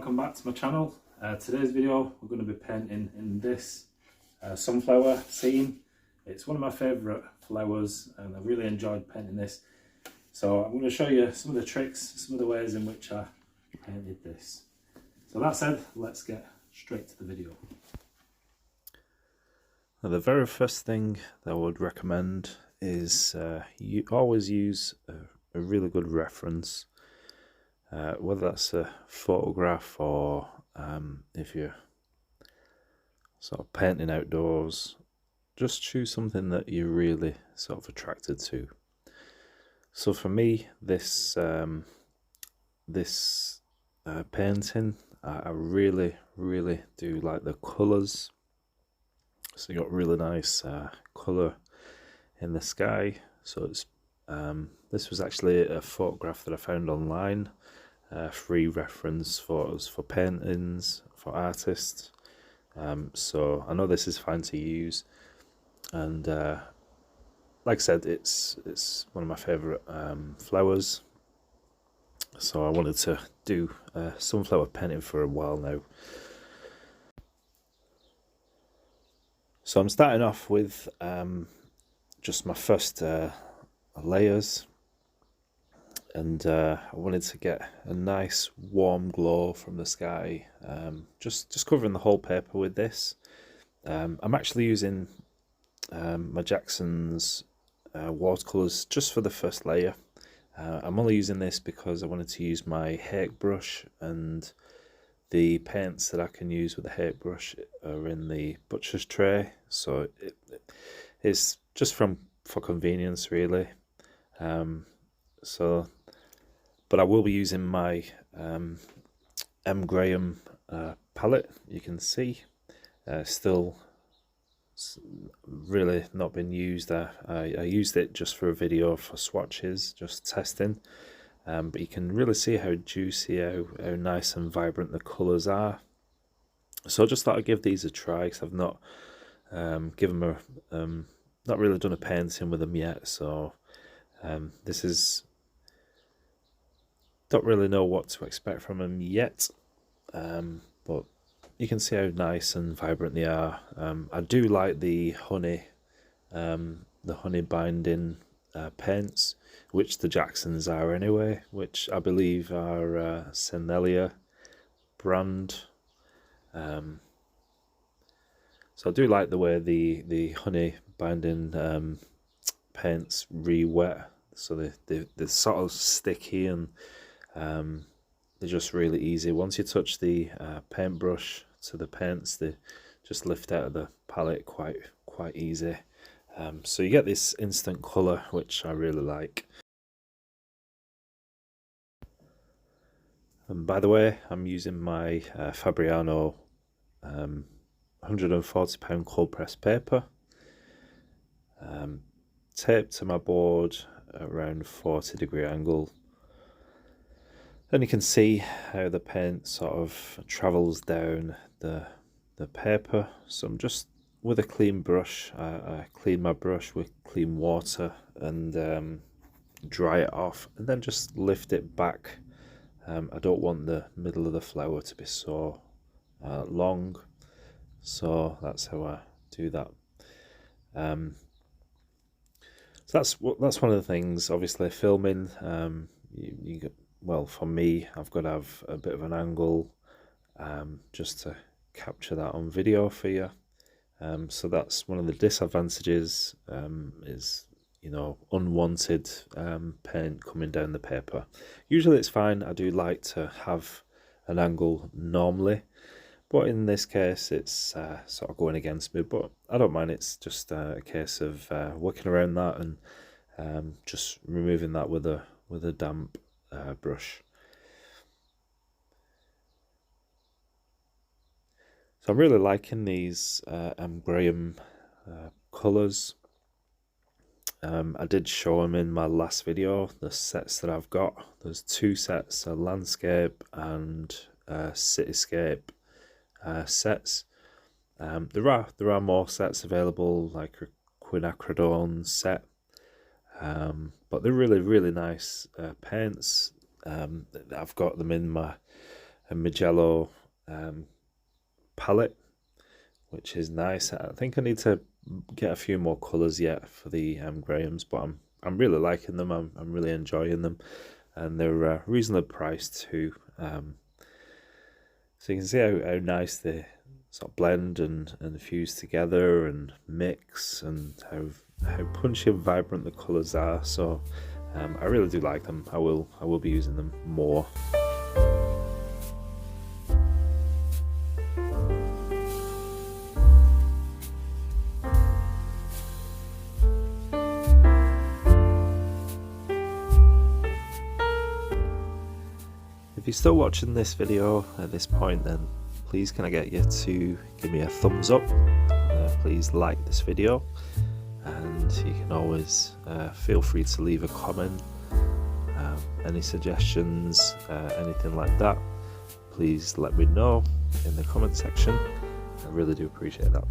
welcome back to my channel. Today's video we're going to be painting in this sunflower scene. It's one of my favourite flowers and I really enjoyed painting this. So I'm going to show you some of the tricks, some of the ways in which I painted this. So that said, let's get straight to the video. Now, the very first thing that I would recommend is you always use a really good reference. Whether that's a photograph or if you're sort of painting outdoors, just choose something that you're really sort of attracted to. So for me, this painting, I really do like the colours. So you got really nice colour in the sky. So it's this was actually a photograph that I found online. Free reference photos for paintings, for artists. So I know this is fine to use, and like I said, it's one of my favourite flowers. So I wanted to do sunflower painting for a while now. So I'm starting off with just my first layers. And I wanted to get a nice warm glow from the sky, just covering the whole paper with this. I'm actually using my Jackson's watercolors just for the first layer. I'm only using this because I wanted to use my hake brush, and the paints that I can use with the hake brush are in the butcher's tray, so it's just for convenience really. But I will be using my M. Graham palette. You can see still really not been used. I used it just for a video for swatches, just testing. But you can really see how juicy, how nice and vibrant the colours are. So I just thought I'd give these a try, because I've not given them not really done a painting with them yet. So this is, don't really know what to expect from them yet, but you can see how nice and vibrant they are. I do like the honey binding paints, which the Jacksons are anyway, which I believe are Senelia brand. So I do like the way the honey binding paints re-wet, so they're sort of sticky, and they're just really easy. Once you touch the paintbrush to the paints, they just lift out of the palette quite easy. So you get this instant colour, which I really like. And by the way, I'm using my Fabriano 140-pound cold press paper, taped to my board around 40-degree angle. And you can see how the paint sort of travels down the paper. So I'm just, with a clean brush, I clean my brush with clean water and dry it off, and then just lift it back. I don't want the middle of the flower to be so long, so that's how I do that. So that's one of the things. Obviously, filming, you get, well, for me, I've got to have a bit of an angle just to capture that on video for you. So that's one of the disadvantages, is, you know, unwanted paint coming down the paper. Usually it's fine. I do like to have an angle normally, but in this case it's sort of going against me, but I don't mind. It's just a case of working around that and just removing that with a damp brush. So I'm really liking these M. Graham colours. I did show them in my last video, the sets that I've got. There's two sets, a landscape and cityscape sets. There are more sets available, like a quinacridone set, but they're really nice paints. I've got them in my a Magello palette, which is nice. I think I need to get a few more colours yet for the Grahams, but I'm really liking them. I'm really enjoying them, and they're reasonably priced too. So you can see how nice they sort of blend and fuse together and mix, and how punchy and vibrant the colours are. So I really do like them. I will be using them more. If you're still watching this video at this point, then please can I get you to give me a thumbs up. Please like this video, and you can always feel free to leave a comment. Any suggestions, anything like that, please let me know in the comment section. I really do appreciate that.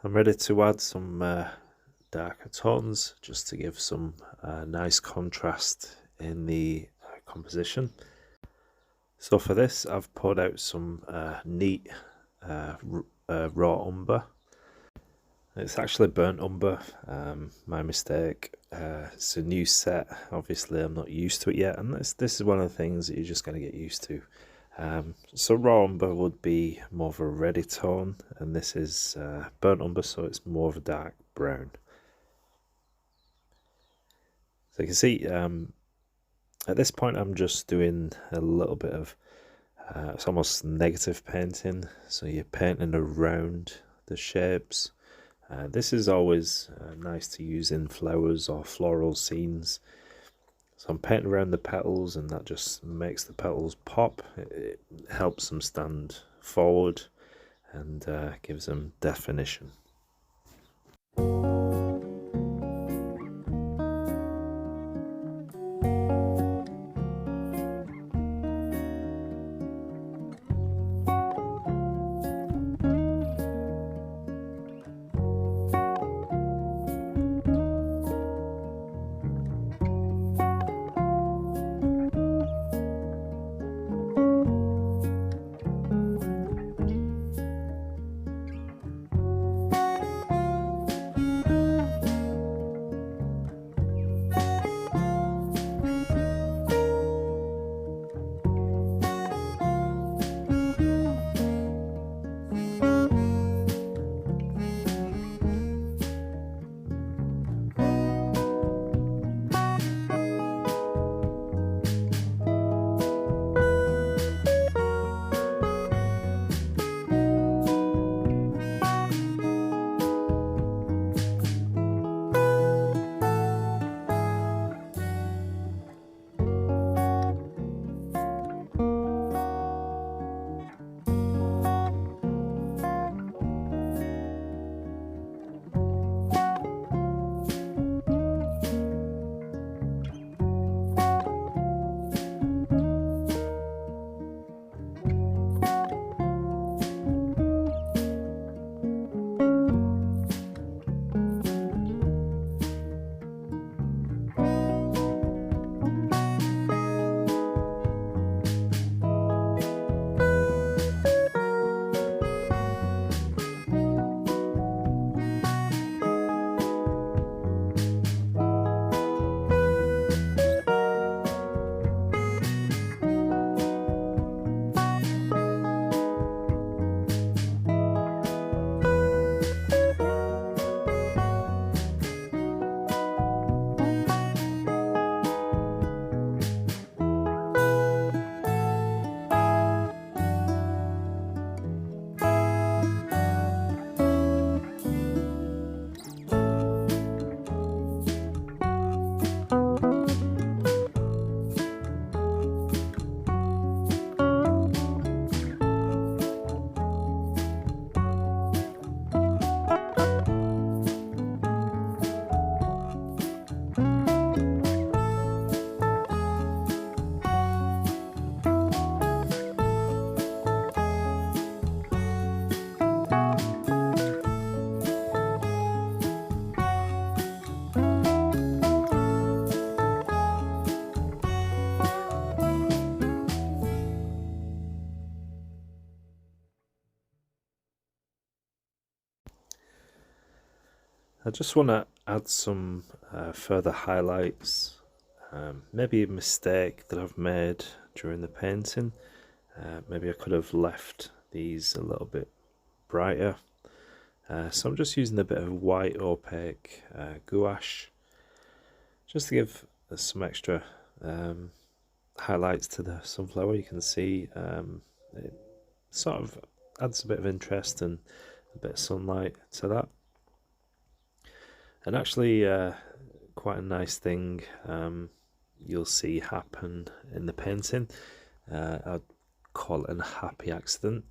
I'm ready to add some darker tones just to give some nice contrast in the composition. So for this I've poured out some neat raw umber. It's actually burnt umber, my mistake. It's a new set, obviously I'm not used to it yet, and this is one of the things that you're just going to get used to. So raw umber would be more of a reddy tone, and this is burnt umber, so it's more of a dark brown. So you can see at this point I'm just doing a little bit of it's almost negative painting, so you're painting around the shapes. This is always nice to use in flowers or floral scenes. So I'm painting around the petals, and that just makes the petals pop. It helps them stand forward and gives them definition. I just want to add some further highlights, maybe a mistake that I've made during the painting. Maybe I could have left these a little bit brighter. So I'm just using a bit of white opaque gouache just to give some extra highlights to the sunflower. You can see it sort of adds a bit of interest and a bit of sunlight to that. And actually quite a nice thing you'll see happen in the painting. I'd call it a happy accident.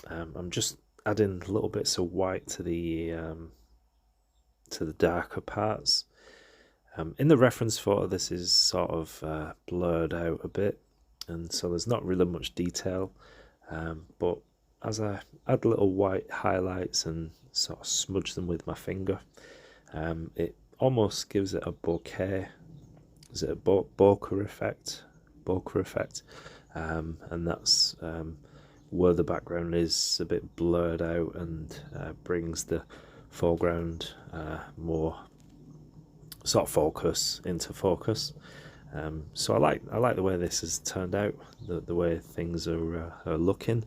I'm just adding little bits of white to the darker parts. In the reference photo, this is sort of blurred out a bit, and so there's not really much detail. But as I add little white highlights and sort of smudge them with my finger, it almost gives it a bokeh, is it a bokeh effect? Bokeh effect, and that's where the background is a bit blurred out and brings the foreground more sort of focus into focus. So I like the way this has turned out, the way things are looking.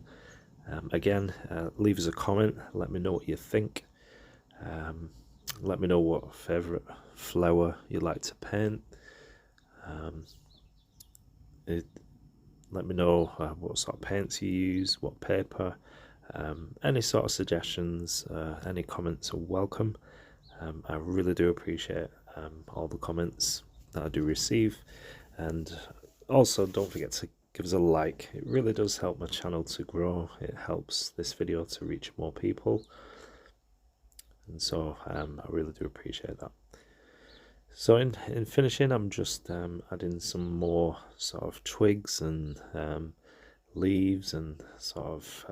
Again, leave us a comment, let me know what you think. Let me know what favourite flower you like to paint. Let me know what sort of paints you use, what paper, any sort of suggestions, any comments are welcome. I really do appreciate all the comments that I do receive, and also don't forget to give us a like. It really does help my channel to grow. It helps this video to reach more people, and so I really do appreciate that. So in finishing, I'm just adding some more sort of twigs and leaves, and sort of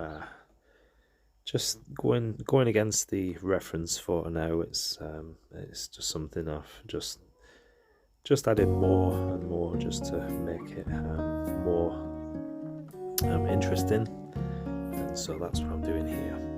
just going against the reference photo now. It's just something I've just added more and more just to make it more interesting, and so that's what I'm doing here.